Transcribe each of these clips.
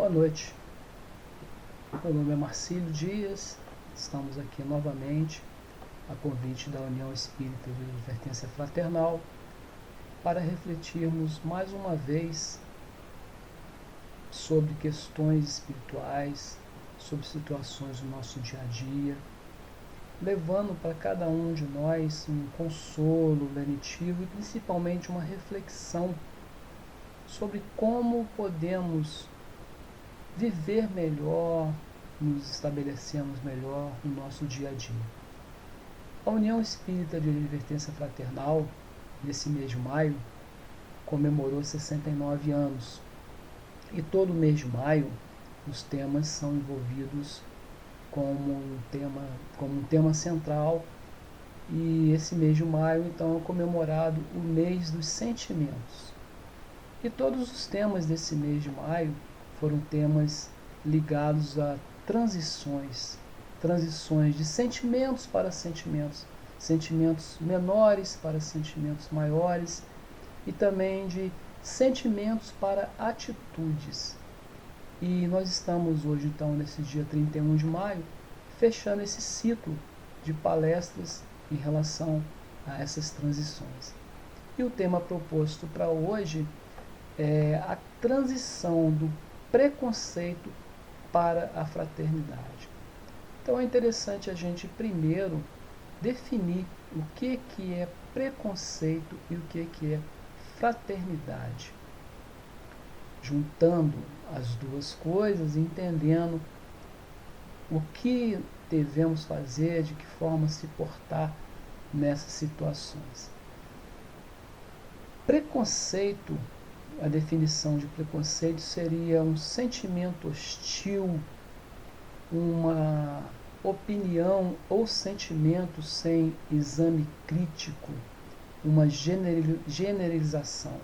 Boa noite, meu nome é Marcílio Dias, estamos aqui novamente a convite da União Espírita de Advertência Fraternal para refletirmos mais uma vez sobre questões espirituais, sobre situações do nosso dia a dia, levando para cada um de nós um consolo lenitivo e principalmente uma reflexão sobre como podemos viver melhor, nos estabelecemos melhor no nosso dia a dia. A União Espírita de Advertência Fraternal, nesse mês de maio, comemorou 69 anos. E todo mês de maio, os temas são envolvidos como um tema central. E esse mês de maio, então, é comemorado o mês dos sentimentos. E todos os temas desse mês de maio foram temas ligados a transições de sentimentos para sentimentos, sentimentos menores para sentimentos maiores e também de sentimentos para atitudes. E nós estamos hoje, então, nesse dia 31 de maio, fechando esse ciclo de palestras em relação a essas transições. E o tema proposto para hoje é a transição do preconceito para a fraternidade. Então é interessante a gente primeiro definir o que é preconceito e o que é fraternidade. Juntando as duas coisas, entendendo o que devemos fazer, de que forma se portar nessas situações. Preconceito, a definição de preconceito seria um sentimento hostil, uma opinião ou sentimento sem exame crítico, uma generalização.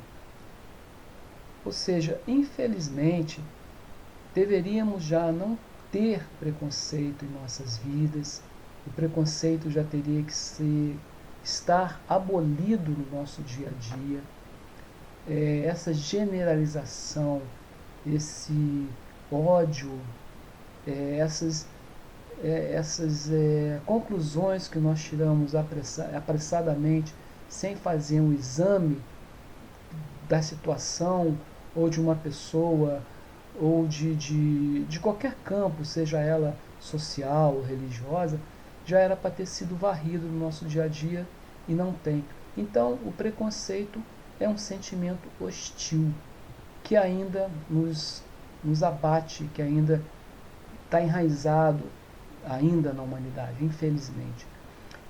Ou seja, infelizmente, deveríamos já não ter preconceito em nossas vidas, o preconceito já teria que estar abolido no nosso dia a dia. Essa generalização, esse ódio, essas conclusões que nós tiramos apressadamente, sem fazer um exame da situação, ou de uma pessoa, ou de qualquer campo, seja ela social ou religiosa, já era para ter sido varrido no nosso dia a dia e não tem. Então, o preconceito é um sentimento hostil, que ainda nos abate, que ainda está enraizado ainda na humanidade, infelizmente.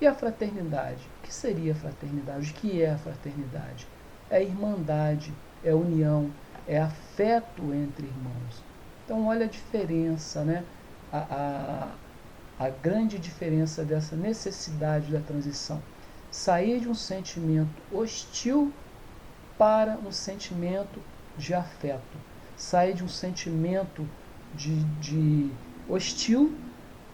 E a fraternidade? O que seria a fraternidade? O que é a fraternidade? É irmandade, é união, é afeto entre irmãos. Então olha a diferença, né? A grande diferença dessa necessidade da transição. Sair de um sentimento hostil para um sentimento de afeto. Sair de um sentimento de hostil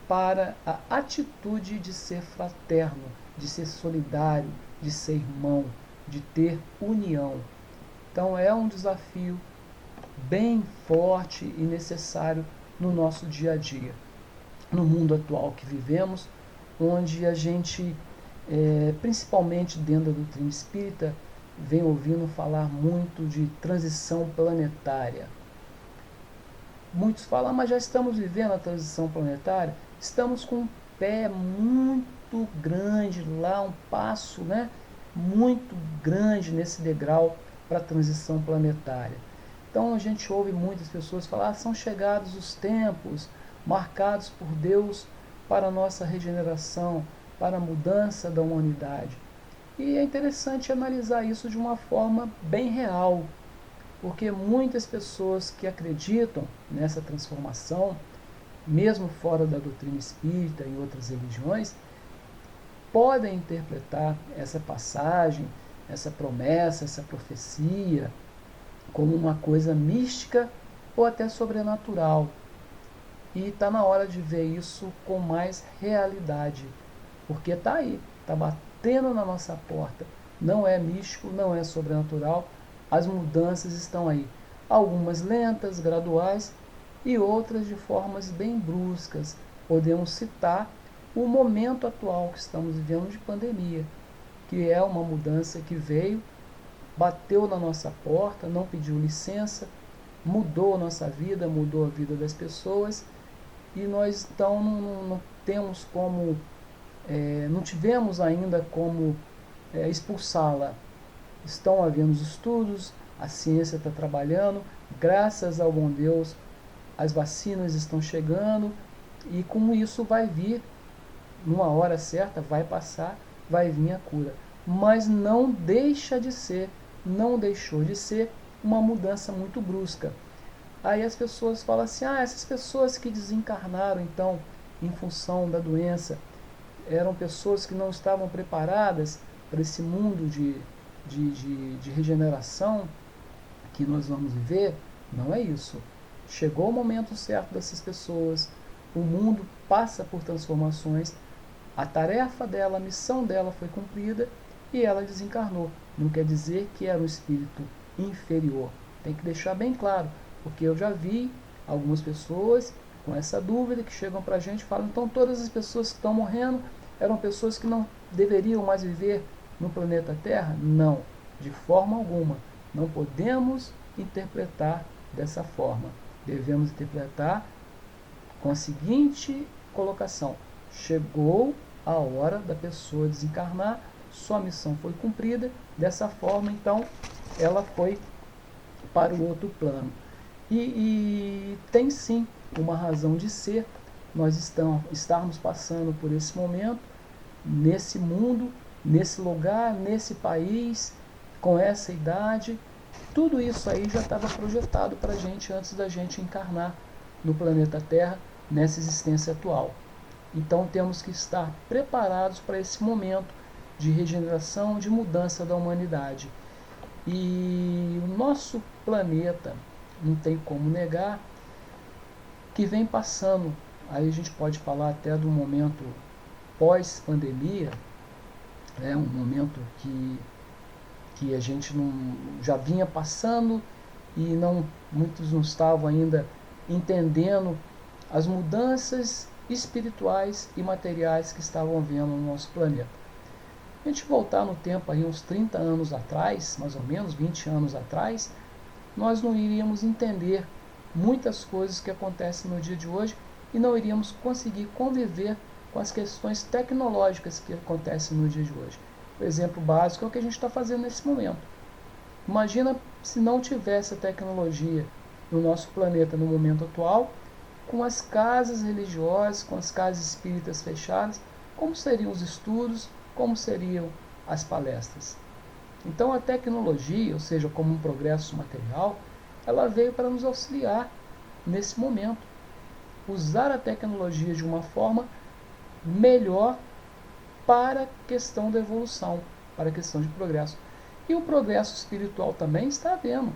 para a atitude de ser fraterno, de ser solidário, de ser irmão, de ter união. Então é um desafio bem forte e necessário no nosso dia a dia. No mundo atual que vivemos, onde a gente, principalmente dentro da doutrina espírita, vem ouvindo falar muito de transição planetária. Muitos falam, mas já estamos vivendo a transição planetária. Estamos com um pé muito grande lá, um passo, né, muito grande nesse degrau para a transição planetária. Então a gente ouve muitas pessoas falar, são chegados os tempos marcados por Deus para a nossa regeneração, para a mudança da humanidade. E é interessante analisar isso de uma forma bem real, porque muitas pessoas que acreditam nessa transformação, mesmo fora da doutrina espírita e outras religiões, podem interpretar essa passagem, essa promessa, essa profecia, como uma coisa mística ou até sobrenatural. E está na hora de ver isso com mais realidade, porque está aí, está batendo na nossa porta. Não é místico, não é sobrenatural, as mudanças estão aí. Algumas lentas, graduais, e outras de formas bem bruscas. Podemos citar o momento atual que estamos vivendo de pandemia, que é uma mudança que veio, bateu na nossa porta, não pediu licença, mudou a nossa vida, mudou a vida das pessoas, e nós então não temos como, não tivemos ainda como expulsá-la. Estão havendo estudos, a ciência está trabalhando, graças ao bom Deus, as vacinas estão chegando, e com isso vai vir, numa hora certa, vai passar, vai vir a cura. Mas não deixou de ser uma mudança muito brusca. Aí as pessoas falam assim, essas pessoas que desencarnaram então em função da doença, eram pessoas que não estavam preparadas para esse mundo de regeneração que nós vamos viver. Não é isso. Chegou o momento certo dessas pessoas, o mundo passa por transformações, a tarefa dela, a missão dela foi cumprida e ela desencarnou. Não quer dizer que era um espírito inferior. Tem que deixar bem claro, porque eu já vi algumas pessoas com essa dúvida que chegam para a gente e falam, então todas as pessoas que estão morrendo eram pessoas que não deveriam mais viver no planeta Terra? Não, de forma alguma. Não podemos interpretar dessa forma. Devemos interpretar com a seguinte colocação: chegou a hora da pessoa desencarnar, sua missão foi cumprida, dessa forma então ela foi para o outro plano. E tem sim uma razão de ser, nós estarmos passando por esse momento, nesse mundo, nesse lugar, nesse país, com essa idade. Tudo isso aí já estava projetado para a gente antes da gente encarnar no planeta Terra, nessa existência atual. Então temos que estar preparados para esse momento de regeneração, de mudança da humanidade. E o nosso planeta, não tem como negar, que vem passando, aí a gente pode falar até do momento pós-pandemia, um momento que a gente já vinha passando e muitos não estavam ainda entendendo as mudanças espirituais e materiais que estavam havendo no nosso planeta. A gente voltar no tempo aí uns 30 anos atrás, mais ou menos 20 anos atrás, nós não iríamos entender muitas coisas que acontecem no dia de hoje e não iríamos conseguir conviver com as questões tecnológicas que acontecem no dia de hoje. O exemplo básico é o que a gente está fazendo nesse momento. Imagina se não tivesse a tecnologia no nosso planeta no momento atual, com as casas religiosas, com as casas espíritas fechadas, como seriam os estudos, como seriam as palestras. Então a tecnologia, ou seja, como um progresso material, ela veio para nos auxiliar nesse momento. Usar a tecnologia de uma forma melhor para a questão da evolução, para a questão de progresso. E o progresso espiritual também está havendo.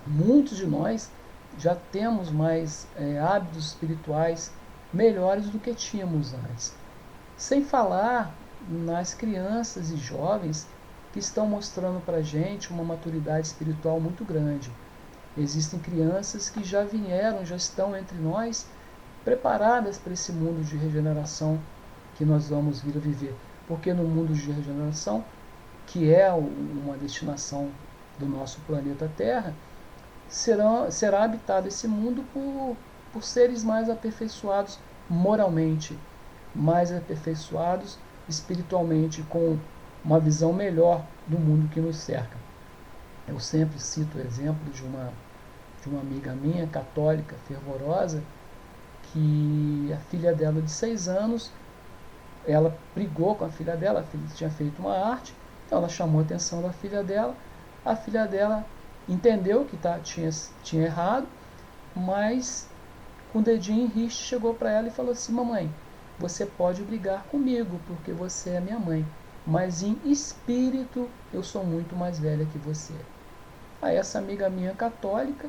Muitos de nós já temos mais hábitos espirituais melhores do que tínhamos antes. Sem falar nas crianças e jovens que estão mostrando para a gente uma maturidade espiritual muito grande. Existem crianças que já vieram, já estão entre nós, preparadas para esse mundo de regeneração que nós vamos vir a viver. Porque no mundo de regeneração, que é uma destinação do nosso planeta Terra, será habitado esse mundo por seres mais aperfeiçoados moralmente, mais aperfeiçoados espiritualmente, com uma visão melhor do mundo que nos cerca. Eu sempre cito o exemplo de uma amiga minha, católica, fervorosa, que a filha dela de 6 anos, ela brigou com a filha dela, a filha tinha feito uma arte, então ela chamou a atenção da filha dela, a filha dela entendeu que tinha errado, mas com o dedinho em riste chegou para ela e falou assim: mamãe, você pode brigar comigo porque você é minha mãe, mas em espírito eu sou muito mais velha que você. Aí essa amiga minha católica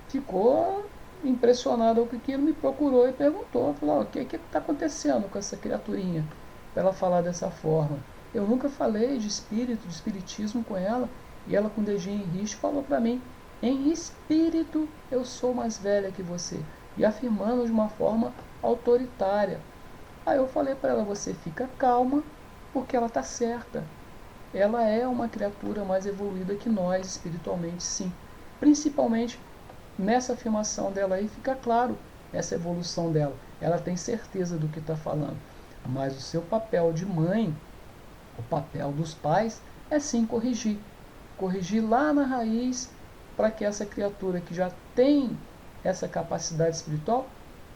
ficou impressionada com aquilo, me procurou e perguntou, falou: o que está acontecendo com essa criaturinha para ela falar dessa forma? Eu nunca falei de espírito, de espiritismo com ela, e ela com o dedinho em riste falou para mim em espírito eu sou mais velha que você. E afirmando de uma forma autoritária. Aí eu falei para ela, você fica calma, porque ela está certa. Ela é uma criatura mais evoluída que nós, espiritualmente, sim. Principalmente nessa afirmação dela aí fica claro essa evolução dela. Ela tem certeza do que está falando. Mas o seu papel de mãe, o papel dos pais, é sim corrigir. Corrigir lá na raiz para que essa criatura que já tem essa capacidade espiritual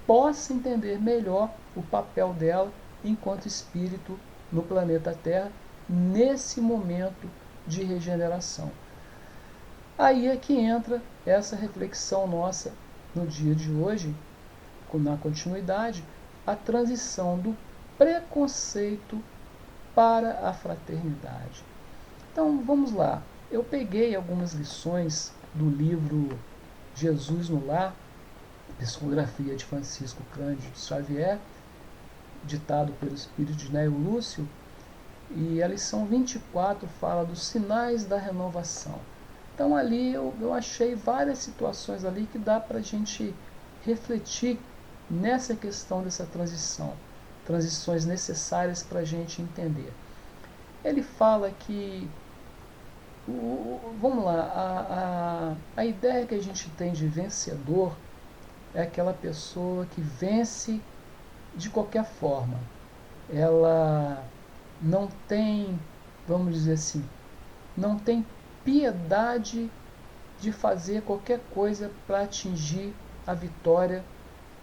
possa entender melhor o papel dela enquanto espírito no planeta Terra nesse momento de regeneração. Aí é que entra essa reflexão nossa no dia de hoje, na continuidade, a transição do preconceito para a fraternidade. Então vamos lá, eu peguei algumas lições do livro Jesus no Lar, psicografia de Francisco Cândido Xavier, ditado pelo espírito de Neo Lúcio, e a lição 24 fala dos sinais da renovação. Então ali eu achei várias situações ali que dá para a gente refletir nessa questão dessa transição, transições necessárias para a gente entender. Ele fala que, vamos lá, a ideia que a gente tem de vencedor é aquela pessoa que vence de qualquer forma. Ela não tem, vamos dizer assim, não tem piedade de fazer qualquer coisa para atingir a vitória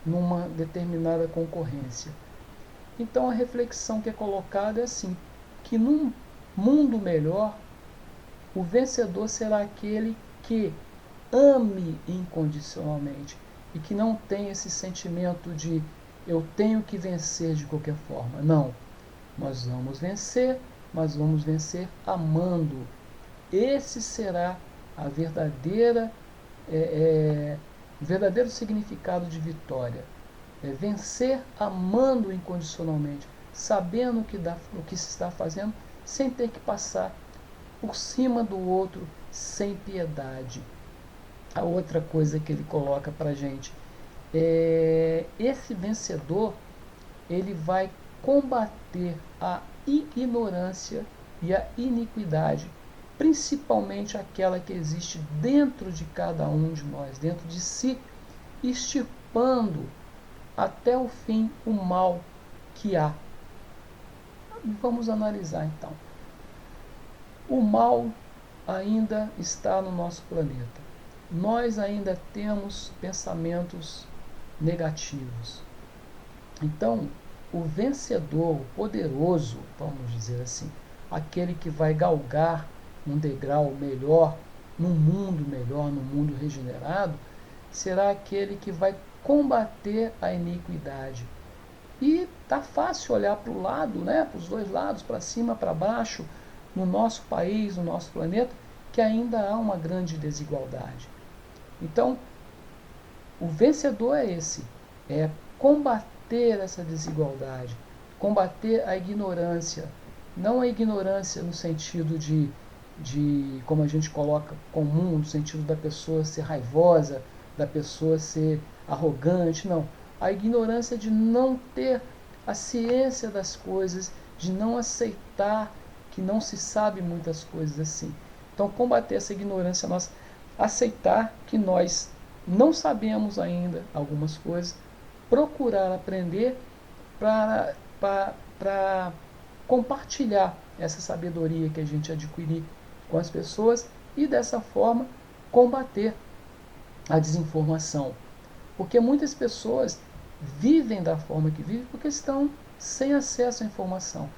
numa determinada concorrência. Então a reflexão que é colocada é assim, que num mundo melhor, o vencedor será aquele que ame incondicionalmente e que não tem esse sentimento de eu tenho que vencer de qualquer forma. Não, nós vamos vencer, mas vamos vencer amando. Esse será a verdadeira, o verdadeiro significado de vitória. É vencer amando incondicionalmente, sabendo o que se está fazendo, sem ter que passar por cima do outro, sem piedade. A outra coisa que ele coloca para a gente é esse vencedor, ele vai combater a ignorância e a iniquidade, principalmente aquela que existe dentro de cada um de nós, dentro de si, extirpando até o fim o mal que há. Vamos analisar então. O mal ainda está no nosso planeta. Nós ainda temos pensamentos negativos. Então, o vencedor, o poderoso, vamos dizer assim, aquele que vai galgar um degrau melhor, num mundo regenerado, será aquele que vai combater a iniquidade. E tá fácil olhar para o lado, né, para os dois lados, para cima, para baixo, no nosso país, no nosso planeta, que ainda há uma grande desigualdade. Então, o vencedor é esse, é combater essa desigualdade, combater a ignorância, não a ignorância no sentido de como a gente coloca comum, no sentido da pessoa ser raivosa, da pessoa ser arrogante, não. A ignorância de não ter a ciência das coisas, de não aceitar que não se sabe muitas coisas assim. Então, combater essa ignorância nossa, aceitar que nós não sabemos ainda algumas coisas, procurar aprender para compartilhar essa sabedoria que a gente adquirir com as pessoas e dessa forma combater a desinformação. Porque muitas pessoas vivem da forma que vivem porque estão sem acesso à informação.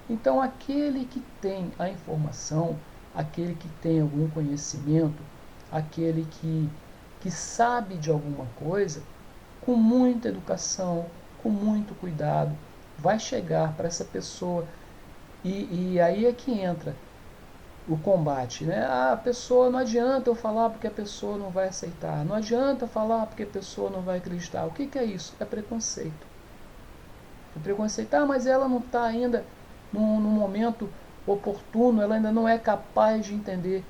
Então aquele que tem a informação, aquele que tem algum conhecimento, aquele que sabe de alguma coisa, com muita educação, com muito cuidado, vai chegar para essa pessoa e aí é que entra o combate, né? A pessoa, não adianta eu falar porque a pessoa não vai aceitar, não adianta falar porque a pessoa não vai acreditar. O que é isso? É preconceito. É preconceito, mas ela não está ainda no momento oportuno, ela ainda não é capaz de entender.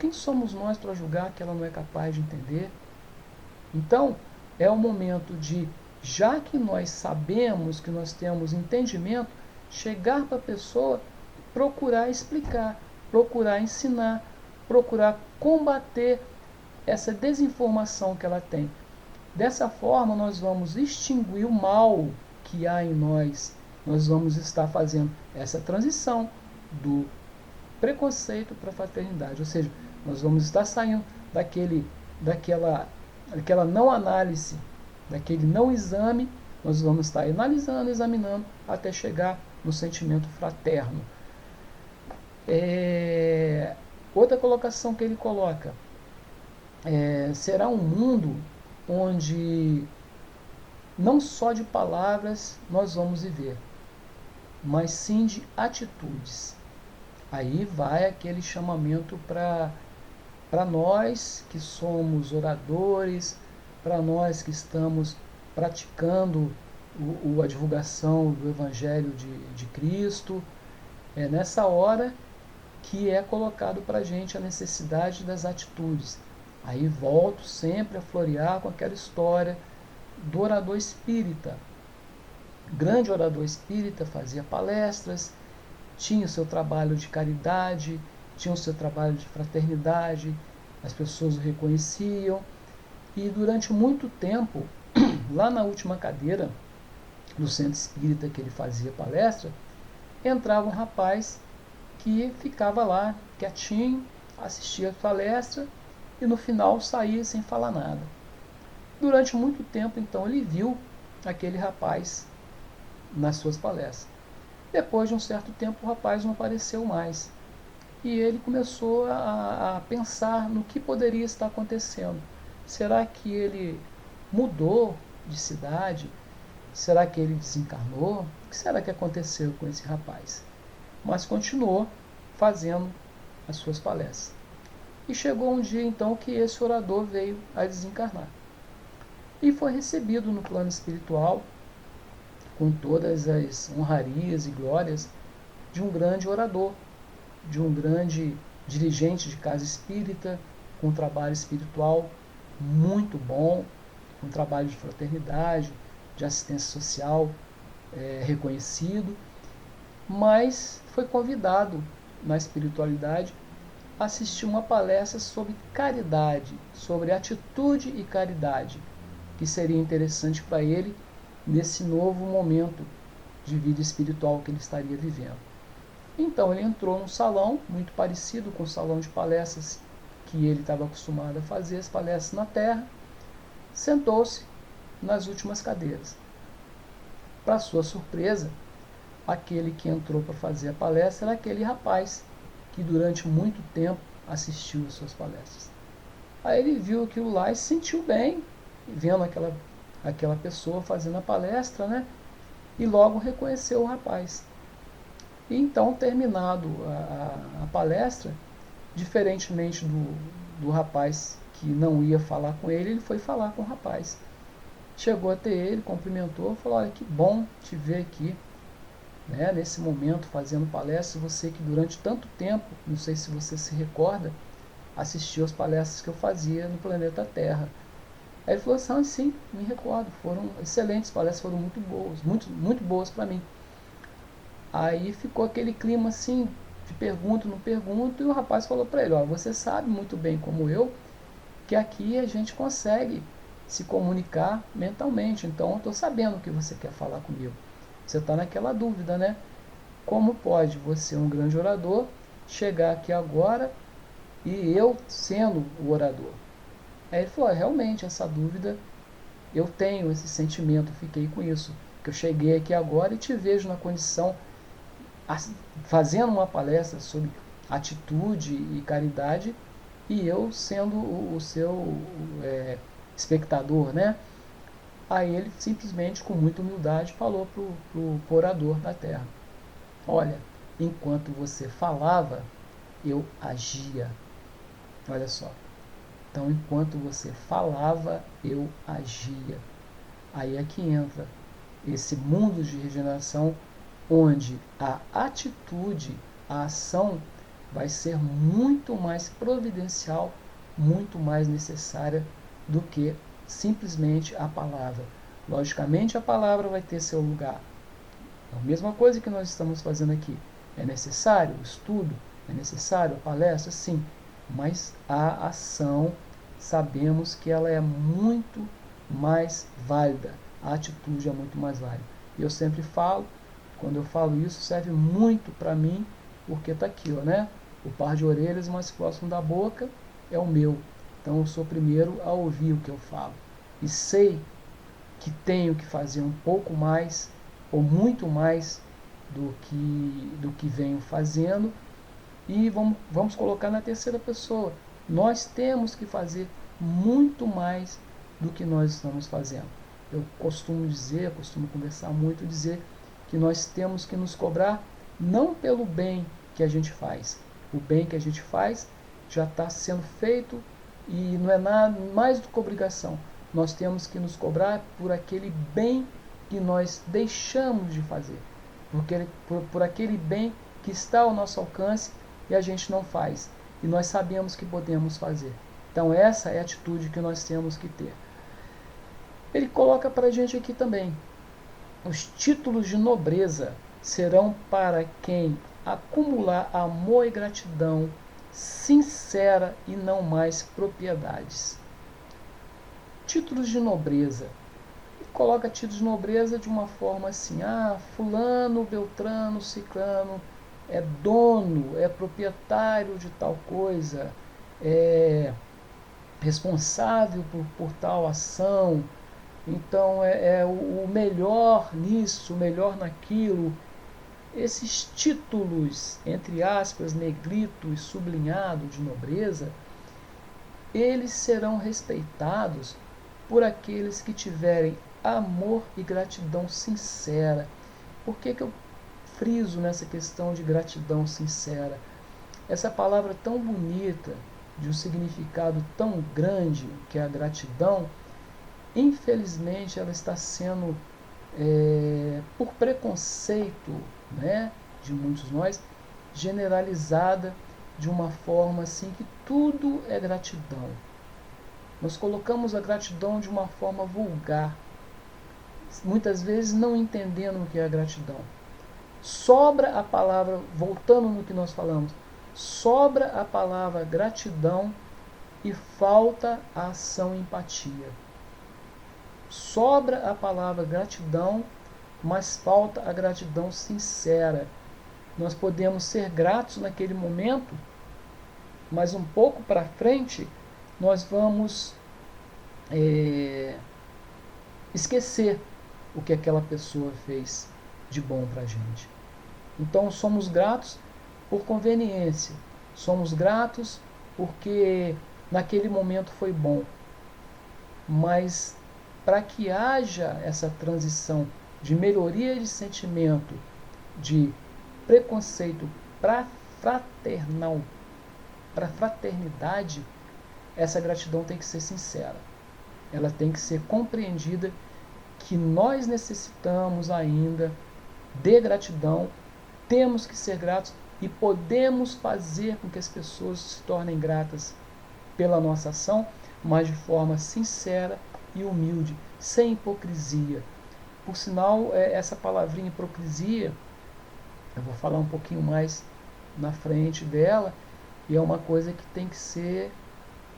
Quem somos nós para julgar que ela não é capaz de entender? Então, é o momento de, já que nós sabemos, que nós temos entendimento, chegar para a pessoa, procurar explicar, procurar ensinar, procurar combater essa desinformação que ela tem. Dessa forma, nós vamos extinguir o mal que há em nós. Nós vamos estar fazendo essa transição do preconceito para a fraternidade. Ou seja, nós vamos estar saindo daquela não análise, daquele não exame, nós vamos estar analisando, examinando, até chegar no sentimento fraterno. Outra colocação que ele coloca, será um mundo onde não só de palavras nós vamos viver, mas sim de atitudes. Aí vai aquele chamamento para nós que somos oradores, para nós que estamos praticando a divulgação do Evangelho de Cristo. É nessa hora que é colocado para a gente a necessidade das atitudes. Aí volto sempre a florear com aquela história do orador espírita. Grande orador espírita, fazia palestras, tinha o seu trabalho de caridade, tinha o seu trabalho de fraternidade, as pessoas o reconheciam. E durante muito tempo, lá na última cadeira do centro espírita que ele fazia palestra, entrava um rapaz que ficava lá quietinho, assistia a palestra e no final saía sem falar nada. Durante muito tempo, então, ele viu aquele rapaz nas suas palestras. Depois de um certo tempo, o rapaz não apareceu mais. E ele começou a pensar no que poderia estar acontecendo. Será que ele mudou de cidade? Será que ele desencarnou? O que será que aconteceu com esse rapaz? Mas continuou fazendo as suas palestras. E chegou um dia, então, que esse orador veio a desencarnar. E foi recebido no plano espiritual com todas as honrarias e glórias de um grande orador, de um grande dirigente de casa espírita, com um trabalho espiritual muito bom, com um trabalho de fraternidade, de assistência social reconhecido, mas foi convidado na espiritualidade a assistir uma palestra sobre caridade, sobre atitude e caridade, que seria interessante para ele nesse novo momento de vida espiritual que ele estaria vivendo. Então ele entrou num salão muito parecido com o salão de palestras que ele estava acostumado a fazer, as palestras na Terra, sentou-se nas últimas cadeiras. Para sua surpresa, aquele que entrou para fazer a palestra era aquele rapaz que durante muito tempo assistiu às suas palestras. Aí ele viu aquilo lá e se sentiu bem, vendo aquela pessoa fazendo a palestra, né? E logo reconheceu o rapaz. E então, terminado a palestra, diferentemente do rapaz que não ia falar com ele, ele foi falar com o rapaz. Chegou até ele, cumprimentou, falou: olha, que bom te ver aqui, né, nesse momento fazendo palestra, você que durante tanto tempo, não sei se você se recorda, assistiu às palestras que eu fazia no planeta Terra. Aí ele falou assim: sim, me recordo, foram excelentes palestras, foram muito boas, muito boas para mim. Aí ficou aquele clima assim, de pergunto, não pergunto, e o rapaz falou para ele: ó, você sabe muito bem como eu, que aqui a gente consegue se comunicar mentalmente, então eu estou sabendo o que você quer falar comigo. Você está naquela dúvida, né? Como pode você, um grande orador, chegar aqui agora e eu sendo o orador? Aí ele falou: realmente, essa dúvida, eu tenho esse sentimento, fiquei com isso, que eu cheguei aqui agora e te vejo na condição, fazendo uma palestra sobre atitude e caridade, e eu sendo o seu espectador, né? Aí ele simplesmente, com muita humildade, falou pro orador da Terra: olha, enquanto você falava, eu agia. Olha só. Então, enquanto você falava, eu agia. Aí é que entra esse mundo de regeneração, onde a atitude, a ação, vai ser muito mais providencial, muito mais necessária do que simplesmente a palavra. Logicamente, a palavra vai ter seu lugar. É a mesma coisa que nós estamos fazendo aqui. É necessário o estudo, é necessário a palestra, sim, mas a ação, sabemos que ela é muito mais válida, a atitude é muito mais válida. E eu sempre falo, quando eu falo isso, serve muito para mim, porque está aqui, ó, né? O par de orelhas mais próximo da boca é o meu. Então eu sou o primeiro a ouvir o que eu falo. E sei que tenho que fazer um pouco mais, ou muito mais, do que venho fazendo. E vamos colocar na terceira pessoa. Nós temos que fazer muito mais do que nós estamos fazendo. Eu costumo conversar muito, dizer que nós temos que nos cobrar não pelo bem que a gente faz. O bem que a gente faz já está sendo feito e não é nada mais do que obrigação. Nós temos que nos cobrar por aquele bem que nós deixamos de fazer, por aquele bem que está ao nosso alcance e a gente não faz. E nós sabemos que podemos fazer. Então essa é a atitude que nós temos que ter. Ele coloca para a gente aqui também: os títulos de nobreza serão para quem acumular amor e gratidão sincera e não mais propriedades. Títulos de nobreza. Ele coloca títulos de nobreza de uma forma assim: fulano, beltrano, ciclano é dono, é proprietário de tal coisa, é responsável por tal ação, então é o melhor nisso, o melhor naquilo. Esses títulos, entre aspas, negrito e sublinhado de nobreza, eles serão respeitados por aqueles que tiverem amor e gratidão sincera. Por que eu friso nessa questão de gratidão sincera? Essa palavra tão bonita, de um significado tão grande, que é a gratidão, infelizmente ela está sendo, por preconceito, né, de muitos de nós, generalizada de uma forma assim que tudo é gratidão. Nós colocamos a gratidão de uma forma vulgar, muitas vezes não entendendo o que é a gratidão. Sobra a palavra, voltando no que nós falamos, sobra a palavra gratidão e falta a ação empatia. Sobra a palavra gratidão, mas falta a gratidão sincera. Nós podemos ser gratos naquele momento, mas um pouco para frente nós vamos esquecer o que aquela pessoa fez de bom para a gente. Então somos gratos por conveniência, somos gratos porque naquele momento foi bom, mas para que haja essa transição de melhoria de sentimento, de preconceito para fraternidade, essa gratidão tem que ser sincera. Ela tem que ser compreendida que nós necessitamos ainda de gratidão, temos que ser gratos e podemos fazer com que as pessoas se tornem gratas pela nossa ação, mas de forma sincera e humilde, sem hipocrisia. Por sinal, essa palavrinha hipocrisia, eu vou falar um pouquinho mais na frente dela, e é uma coisa que tem que ser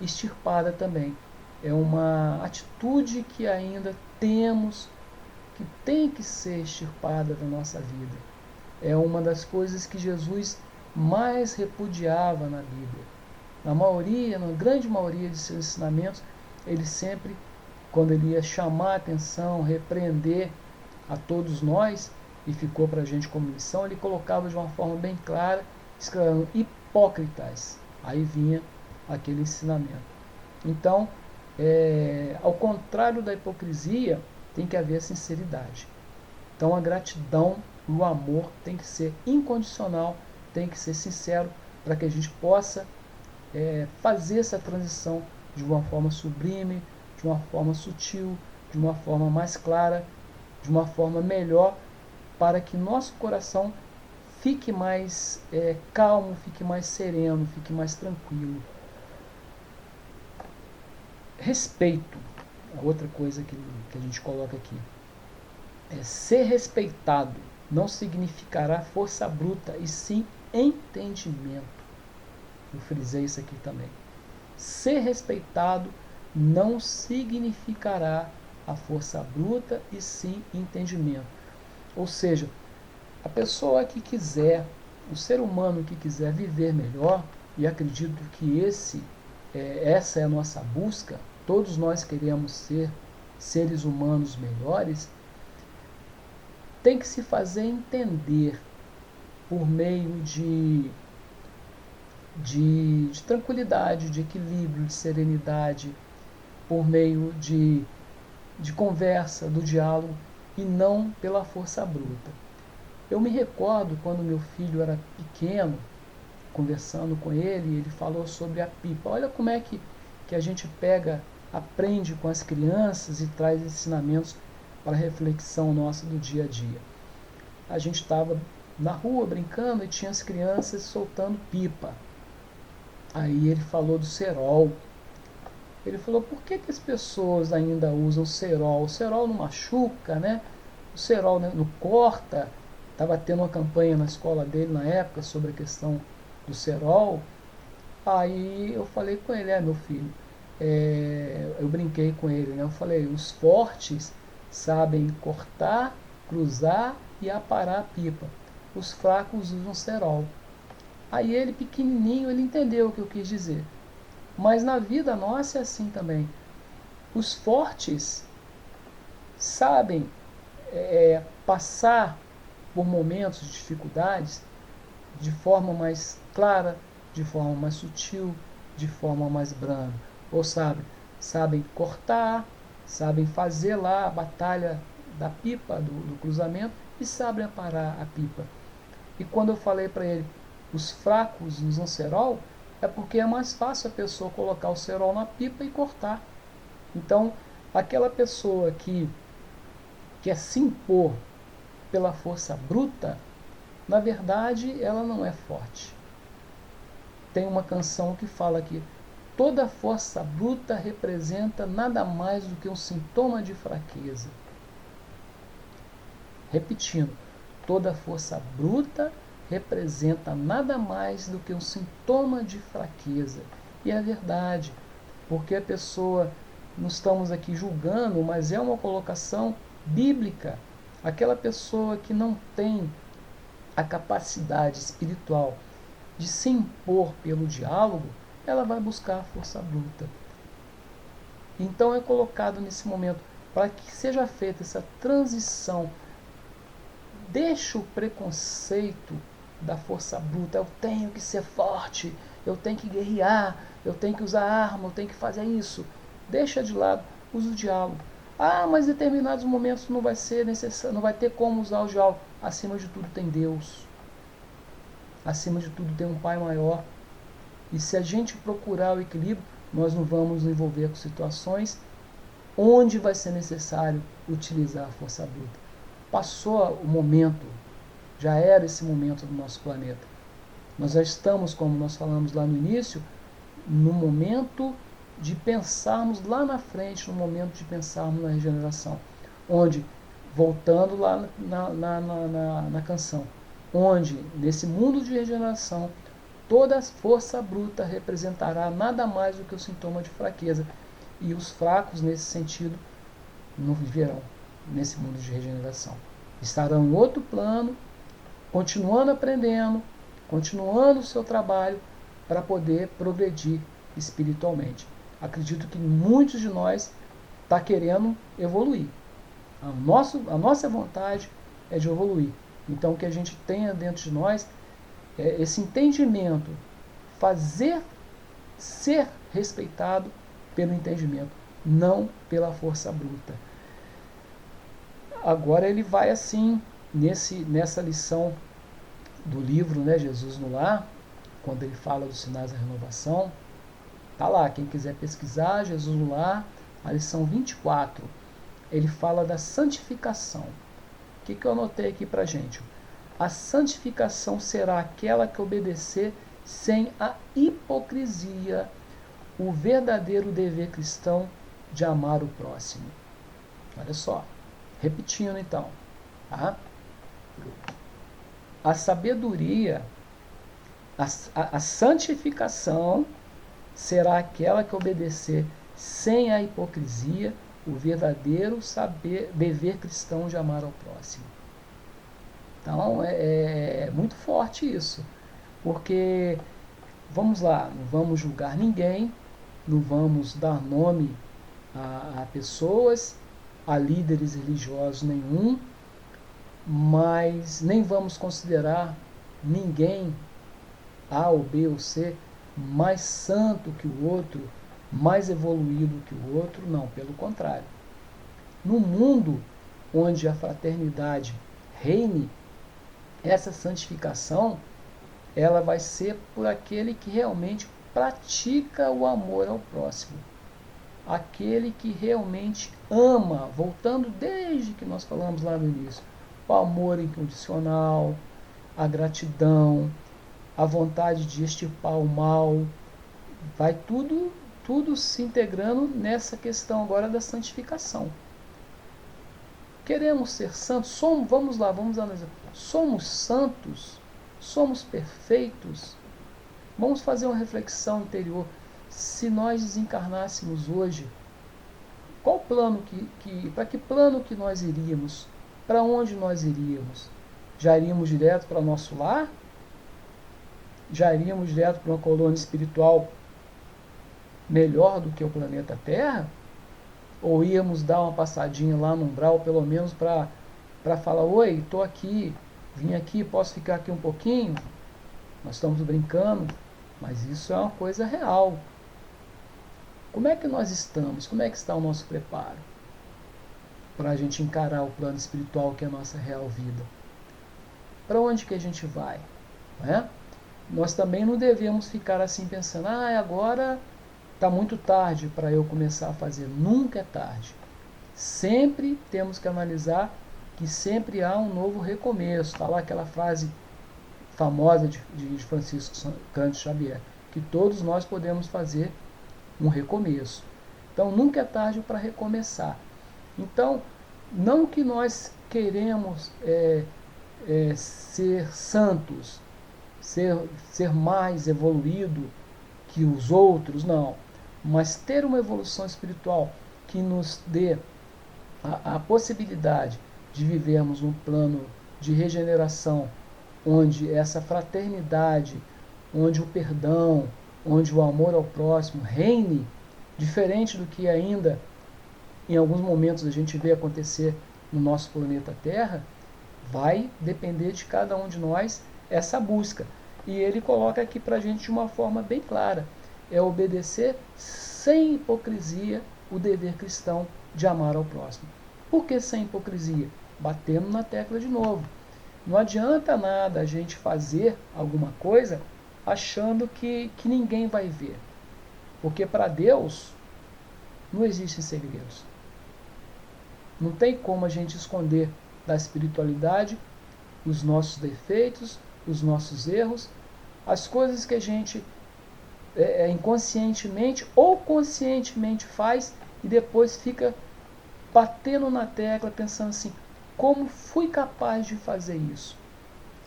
extirpada também. É uma atitude que ainda temos, que tem que ser extirpada da nossa vida. É uma das coisas que Jesus mais repudiava na Bíblia. Na grande maioria de seus ensinamentos, ele sempre, quando ele ia chamar a atenção, repreender a todos nós, e ficou para a gente como lição, ele colocava de uma forma bem clara, escrevendo hipócritas. Aí vinha aquele ensinamento. Então, ao contrário da hipocrisia, tem que haver sinceridade. Então a gratidão, o amor tem que ser incondicional, tem que ser sincero, para que a gente possa fazer essa transição de uma forma sublime, de uma forma sutil, de uma forma mais clara, de uma forma melhor, para que nosso coração fique mais calmo, fique mais sereno, fique mais tranquilo. Respeito, a outra coisa que a gente coloca aqui. Ser respeitado não significará força bruta, e sim entendimento. Eu frisei isso aqui também. Ser respeitado não significará a força bruta, e sim entendimento. Ou seja, a pessoa que quiser, o ser humano que quiser viver melhor, e acredito que essa é a nossa busca, todos nós queremos ser seres humanos melhores, tem que se fazer entender por meio de tranquilidade, de equilíbrio, de serenidade, por meio de conversa, do diálogo, e não pela força bruta. Eu me recordo quando meu filho era pequeno, conversando com ele, ele falou sobre a pipa. Olha como é que a gente aprende com as crianças e traz ensinamentos para a reflexão nossa do dia a dia. A gente estava na rua brincando e tinha as crianças soltando pipa. Aí ele falou do cerol. Ele falou, por que as pessoas ainda usam cerol? O cerol não machuca, né? O cerol não corta. Estava tendo uma campanha na escola dele na época sobre a questão do cerol. Aí eu falei com ele, meu filho, eu brinquei com ele, né? Eu falei, os fortes sabem cortar, cruzar e aparar a pipa. Os fracos usam cerol. Aí ele, pequenininho, ele entendeu o que eu quis dizer. Mas na vida nossa é assim também. Os fortes sabem passar por momentos de dificuldades de forma mais clara, de forma mais sutil, de forma mais branda. Ou sabem cortar, sabem fazer lá a batalha da pipa, do cruzamento, e sabem aparar a pipa. E quando eu falei para ele, os fracos usam cerol, é porque é mais fácil a pessoa colocar o cerol na pipa e cortar. Então, aquela pessoa que quer se impor pela força bruta, na verdade, ela não é forte. Tem uma canção que fala que toda força bruta representa nada mais do que um sintoma de fraqueza. Repetindo, toda força bruta representa nada mais do que um sintoma de fraqueza. E é verdade, porque a pessoa, não estamos aqui julgando, mas é uma colocação bíblica. Aquela pessoa que não tem a capacidade espiritual de se impor pelo diálogo, ela vai buscar a força bruta. Então é colocado nesse momento, para que seja feita essa transição, deixa o preconceito da força bruta, eu tenho que ser forte, eu tenho que guerrear, eu tenho que usar arma, eu tenho que fazer isso. Deixa de lado, usa o diálogo. Mas em determinados momentos não vai ser necessário, não vai ter como usar o diálogo. Acima de tudo tem Deus. Acima de tudo tem um Pai maior. E se a gente procurar o equilíbrio, nós não vamos nos envolver com situações onde vai ser necessário utilizar a força bruta. Passou o momento, já era esse momento do nosso planeta. Nós já estamos, como nós falamos lá no início, no momento de pensarmos lá na frente, no momento de pensarmos na regeneração. Onde, voltando lá na canção, onde, nesse mundo de regeneração, toda força bruta representará nada mais do que o sintoma de fraqueza. E os fracos, nesse sentido, não viverão nesse mundo de regeneração. Estarão em outro plano, continuando aprendendo, continuando o seu trabalho para poder progredir espiritualmente. Acredito que muitos de nós está querendo evoluir. A nossa vontade é de evoluir. Então, que a gente tenha dentro de nós esse entendimento, fazer ser respeitado pelo entendimento, não pela força bruta. Agora ele vai assim, nessa lição do livro, né, Jesus no Lar, quando ele fala dos sinais da renovação, tá lá, quem quiser pesquisar, Jesus no Lar, a lição 24, ele fala da santificação. O que eu anotei aqui pra gente? A santificação será aquela que obedecer sem a hipocrisia o verdadeiro dever cristão de amar o próximo. Olha só, repetindo então, tá? A sabedoria, a santificação será aquela que obedecer sem a hipocrisia o verdadeiro dever cristão de amar ao próximo. Então é muito forte isso, porque vamos lá, não vamos julgar ninguém, não vamos dar nome a pessoas, a líderes religiosos nenhum, mas nem vamos considerar ninguém, A ou B ou C, mais santo que o outro, mais evoluído que o outro, não, pelo contrário. No mundo onde a fraternidade reine, essa santificação, ela vai ser por aquele que realmente pratica o amor ao próximo. Aquele que realmente ama, voltando desde que nós falamos lá no início, o amor incondicional, a gratidão, a vontade de extirpar o mal, vai tudo se integrando nessa questão agora da santificação. Queremos ser santos? Vamos analisar. Somos santos? Somos perfeitos? Vamos fazer uma reflexão interior. Se nós desencarnássemos hoje, qual plano para que plano que nós iríamos? Para onde nós iríamos? Já iríamos direto para o nosso lar? Já iríamos direto para uma colônia espiritual melhor do que o planeta Terra? Ou íamos dar uma passadinha lá no umbral, pelo menos para falar, oi, estou aqui, vim aqui, posso ficar aqui um pouquinho? Nós estamos brincando, mas isso é uma coisa real. Como é que nós estamos? Como é que está o nosso preparo para a gente encarar o plano espiritual que é a nossa real vida? Para onde que a gente vai? Não é? Nós também não devemos ficar assim pensando, agora está muito tarde para eu começar a fazer. Nunca é tarde. Sempre temos que analisar que sempre há um novo recomeço. Está lá aquela frase famosa de Francisco Cândido Xavier, que todos nós podemos fazer um recomeço. Então nunca é tarde para recomeçar. Então, não que nós queremos ser santos, ser mais evoluído que os outros, não. Mas ter uma evolução espiritual que nos dê a possibilidade de vivermos um plano de regeneração, onde essa fraternidade, onde o perdão, onde o amor ao próximo reine, diferente do que ainda em alguns momentos a gente vê acontecer no nosso planeta Terra, vai depender de cada um de nós essa busca. E ele coloca aqui para a gente de uma forma bem clara, é obedecer sem hipocrisia o dever cristão de amar ao próximo. Por que sem hipocrisia? Batendo na tecla de novo. Não adianta nada a gente fazer alguma coisa achando que ninguém vai ver. Porque para Deus não existem segredos. Não tem como a gente esconder da espiritualidade os nossos defeitos, os nossos erros, as coisas que a gente inconscientemente ou conscientemente faz e depois fica batendo na tecla pensando assim, como fui capaz de fazer isso?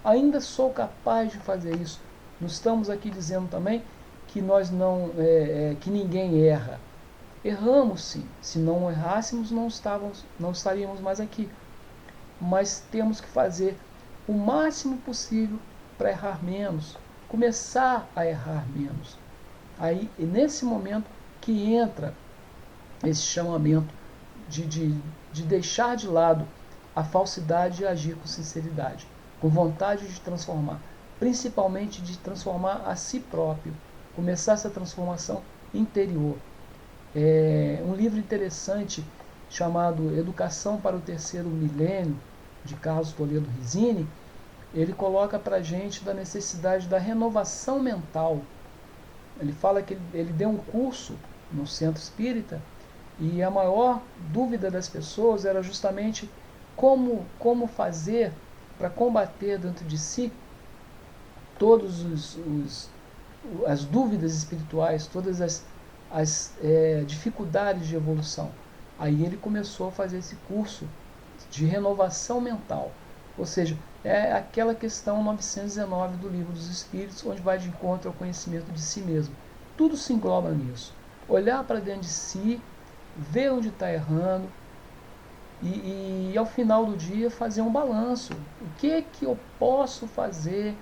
Ainda sou capaz de fazer isso? Não estamos aqui dizendo também que nós que ninguém erra. Erramos sim. Se não errássemos, não estaríamos mais aqui. Mas temos que fazer o máximo possível para errar menos, começar a errar menos. Aí, nesse momento que entra esse chamamento de deixar de lado a falsidade e agir com sinceridade, com vontade de transformar, principalmente de transformar a si próprio, começar essa transformação interior. Um livro interessante chamado Educação para o Terceiro Milênio, de Carlos Toledo Rizzini, ele coloca para a gente da necessidade da renovação mental. Ele fala que ele deu um curso no Centro Espírita e a maior dúvida das pessoas era justamente como fazer para combater dentro de si todos as dúvidas espirituais, todas as dificuldades de evolução. Aí ele começou a fazer esse curso de renovação mental, ou seja, é aquela questão 919 do Livro dos Espíritos, onde vai de encontro ao conhecimento de si mesmo. Tudo se engloba nisso. Olhar para dentro de si, ver onde está errando e ao final do dia fazer um balanço. O que eu posso fazer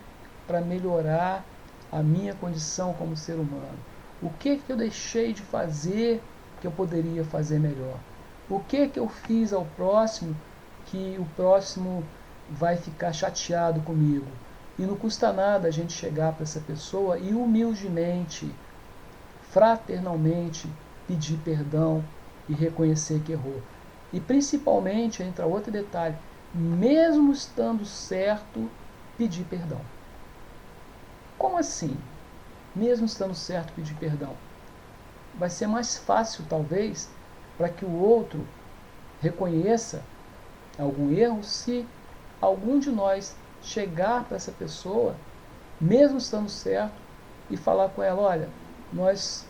para melhorar a minha condição como ser humano? O que eu deixei de fazer que eu poderia fazer melhor? O que eu fiz ao próximo que o próximo vai ficar chateado comigo? E não custa nada a gente chegar para essa pessoa e humildemente, fraternalmente, pedir perdão e reconhecer que errou. E principalmente, entra outro detalhe, mesmo estando certo, pedir perdão. Como assim? Mesmo estando certo, pedir perdão? Vai ser mais fácil, talvez, para que o outro reconheça algum erro se algum de nós chegar para essa pessoa, mesmo estando certo, e falar com ela: olha, nós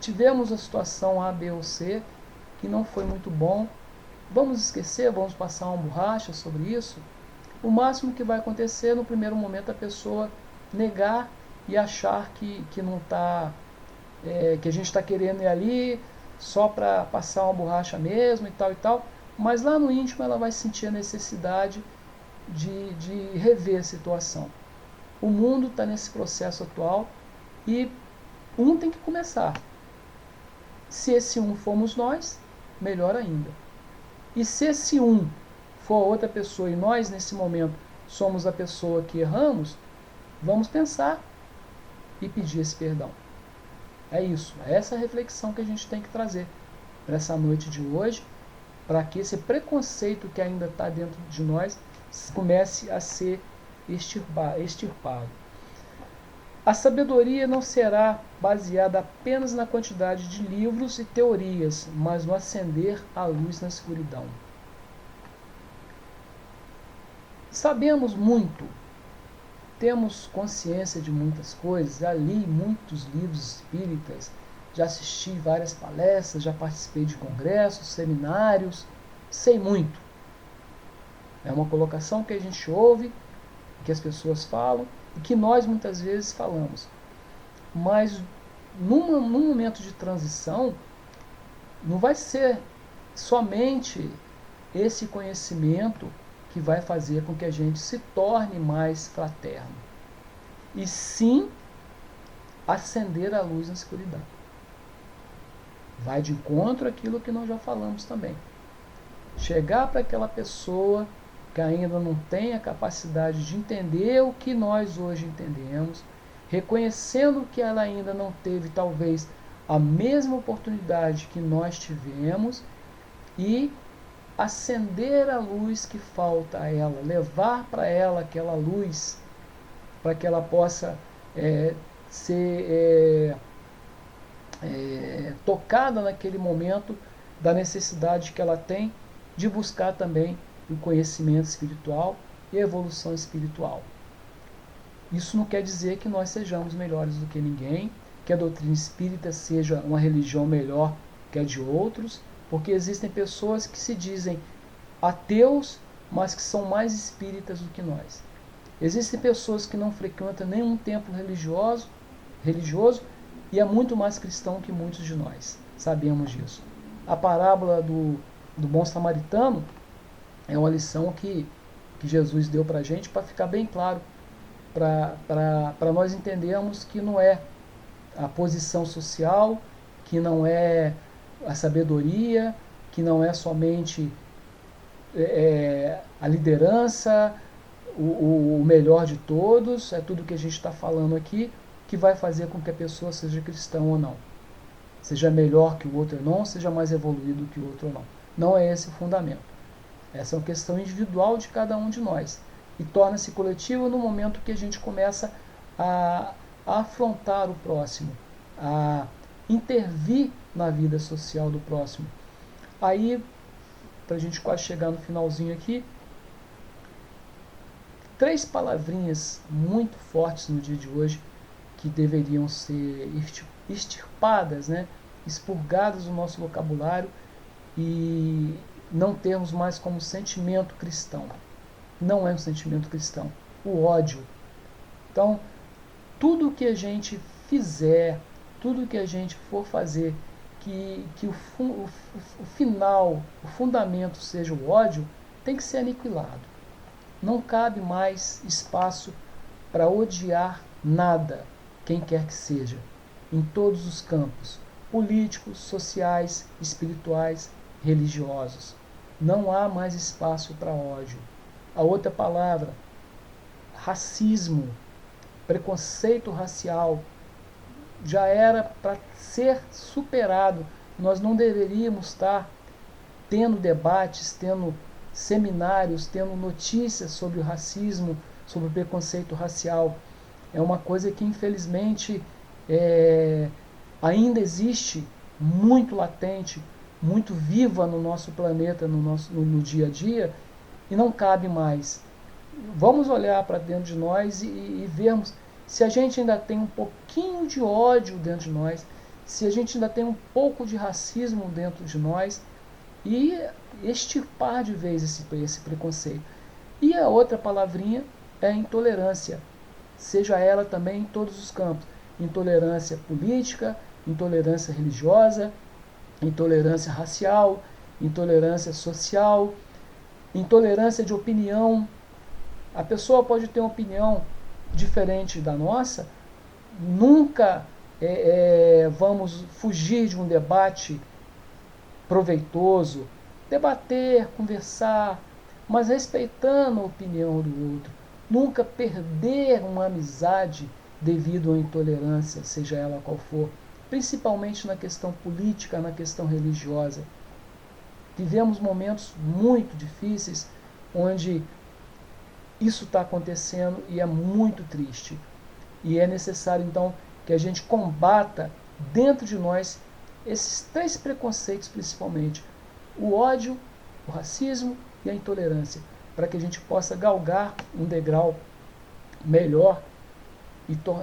tivemos a situação A, B ou C que não foi muito bom, vamos esquecer, vamos passar uma borracha sobre isso. O máximo que vai acontecer no primeiro momento, a pessoa negar e achar que não está, que a gente está querendo ir ali só para passar uma borracha mesmo e tal, mas lá no íntimo ela vai sentir a necessidade de rever a situação. O mundo está nesse processo atual e um tem que começar. Se esse um fomos nós, melhor ainda. E se esse um for outra pessoa e nós nesse momento somos a pessoa que erramos, vamos pensar e pedir esse perdão. É isso, é essa reflexão que a gente tem que trazer para essa noite de hoje, para que esse preconceito que ainda está dentro de nós comece a ser extirpado. A sabedoria não será baseada apenas na quantidade de livros e teorias, mas no acender a luz na escuridão. Sabemos muito, temos consciência de muitas coisas, já li muitos livros espíritas, já assisti várias palestras, já participei de congressos, seminários, sei muito. É uma colocação que a gente ouve, que as pessoas falam e que nós muitas vezes falamos. Mas num momento de transição, não vai ser somente esse conhecimento que vai fazer com que a gente se torne mais fraterno, e sim acender a luz na escuridão. Vai de encontro àquilo que nós já falamos também. Chegar para aquela pessoa que ainda não tem a capacidade de entender o que nós hoje entendemos, reconhecendo que ela ainda não teve talvez a mesma oportunidade que nós tivemos, e acender a luz que falta a ela, levar para ela aquela luz, para que ela possa ser tocada naquele momento da necessidade que ela tem de buscar também o conhecimento espiritual e a evolução espiritual. Isso não quer dizer que nós sejamos melhores do que ninguém, que a doutrina espírita seja uma religião melhor que a de outros, porque existem pessoas que se dizem ateus, mas que são mais espíritas do que nós. Existem pessoas que não frequentam nenhum templo religioso e é muito mais cristão que muitos de nós. Sabemos disso. A parábola do bom samaritano é uma lição que Jesus deu para a gente, para ficar bem claro, para nós entendermos que não é a posição social, que não é a sabedoria, que não é somente a liderança, o melhor de todos, é tudo que a gente está falando aqui, que vai fazer com que a pessoa seja cristã ou não. Seja melhor que o outro ou não, seja mais evoluído que o outro ou não. Não é esse o fundamento. Essa é uma questão individual de cada um de nós. E torna-se coletiva no momento que a gente começa a afrontar o próximo, a intervir na vida social do próximo. Aí, para a gente quase chegar no finalzinho aqui, 3 palavrinhas muito fortes no dia de hoje que deveriam ser extirpadas, né? Expurgadas do nosso vocabulário e não termos mais como sentimento cristão. Não é um sentimento cristão. O ódio. Então, tudo que a gente fizer, tudo que a gente for fazer, que o final, o fundamento seja o ódio, tem que ser aniquilado. Não cabe mais espaço para odiar nada, quem quer que seja, em todos os campos, políticos, sociais, espirituais, religiosos. Não há mais espaço para ódio. A outra palavra, racismo, preconceito racial, já era para ser superado. Nós não deveríamos estar tendo debates, tendo seminários, tendo notícias sobre o racismo, sobre o preconceito racial. É uma coisa que, infelizmente, ainda existe, muito latente, muito viva no nosso planeta, no dia a dia, e não cabe mais. Vamos olhar para dentro de nós e vermos se a gente ainda tem um pouquinho de ódio dentro de nós, se a gente ainda tem um pouco de racismo dentro de nós, e extirpar de vez esse preconceito. E a outra palavrinha é a intolerância, seja ela também em todos os campos. Intolerância política, intolerância religiosa, intolerância racial, intolerância social, intolerância de opinião. A pessoa pode ter uma opinião diferente da nossa, nunca vamos fugir de um debate proveitoso, debater, conversar, mas respeitando a opinião do outro. Nunca perder uma amizade devido à intolerância, seja ela qual for, principalmente na questão política, na questão religiosa. Vivemos momentos muito difíceis onde isso está acontecendo e é muito triste. E é necessário, então, que a gente combata dentro de nós esses 3 preconceitos, principalmente: o ódio, o racismo e a intolerância, para que a gente possa galgar um degrau melhor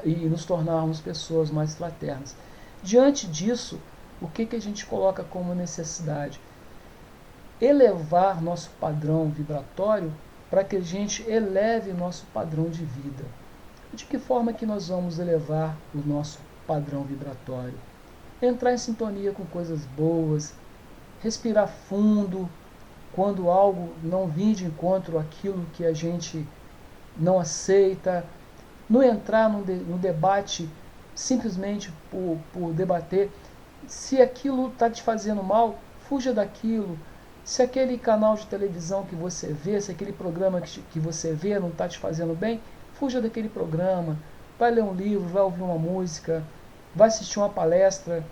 e nos tornarmos pessoas mais fraternas. Diante disso, o que a gente coloca como necessidade? Elevar nosso padrão vibratório para que a gente eleve nosso padrão de vida. De que forma que nós vamos elevar o nosso padrão vibratório? Entrar em sintonia com coisas boas, respirar fundo, quando algo não vir de encontro àquilo que a gente não aceita, não entrar no debate simplesmente por debater. Se aquilo está te fazendo mal, fuja daquilo. Se aquele canal de televisão que você vê, se aquele programa que você vê não está te fazendo bem, fuja daquele programa. Vai ler um livro, vai ouvir uma música, vai assistir uma palestra.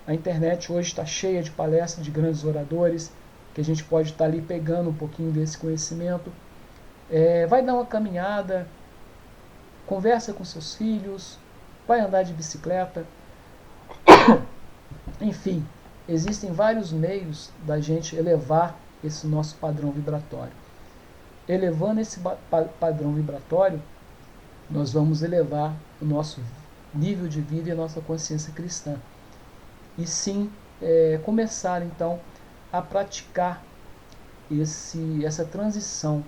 A internet hoje está cheia de palestras de grandes oradores, que a gente pode estar ali pegando um pouquinho desse conhecimento. Vai dar uma caminhada, conversa com seus filhos, vai andar de bicicleta. Enfim, existem vários meios da gente elevar esse nosso padrão vibratório. Elevando esse padrão vibratório, nós vamos elevar o nosso nível de vida e a nossa consciência cristã. E sim, começar então a praticar essa transição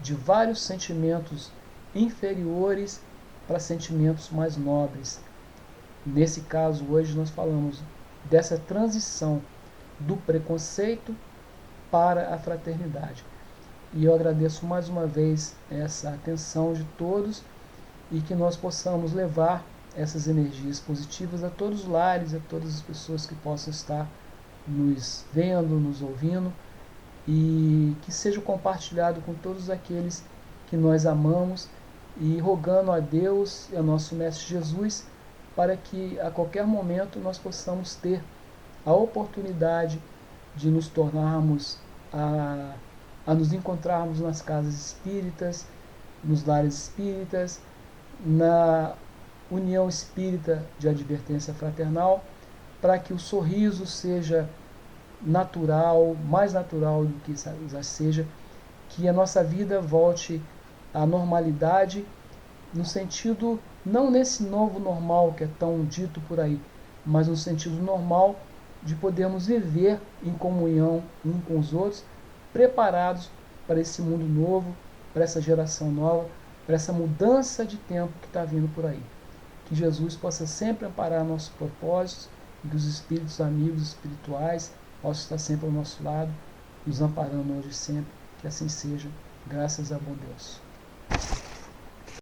de vários sentimentos inferiores para sentimentos mais nobres. Nesse caso, hoje nós falamos dessa transição do preconceito para a fraternidade. E eu agradeço mais uma vez essa atenção de todos e que nós possamos levar essas energias positivas a todos os lares, a todas as pessoas que possam estar nos vendo, nos ouvindo, e que seja compartilhado com todos aqueles que nós amamos, e rogando a Deus e a nosso Mestre Jesus para que a qualquer momento nós possamos ter a oportunidade de nos tornarmos, a nos encontrarmos nas casas espíritas, nos lares espíritas, na união espírita de advertência fraternal, para que o sorriso seja natural, mais natural do que já seja, que a nossa vida volte a normalidade no sentido, não nesse novo normal que é tão dito por aí, mas no sentido normal de podermos viver em comunhão uns com os outros, preparados para esse mundo novo, para essa geração nova, para essa mudança de tempo que está vindo por aí. Que Jesus possa sempre amparar nossos propósitos e que os espíritos amigos espirituais possam estar sempre ao nosso lado, nos amparando hoje e sempre. Que assim seja, graças a bom Deus.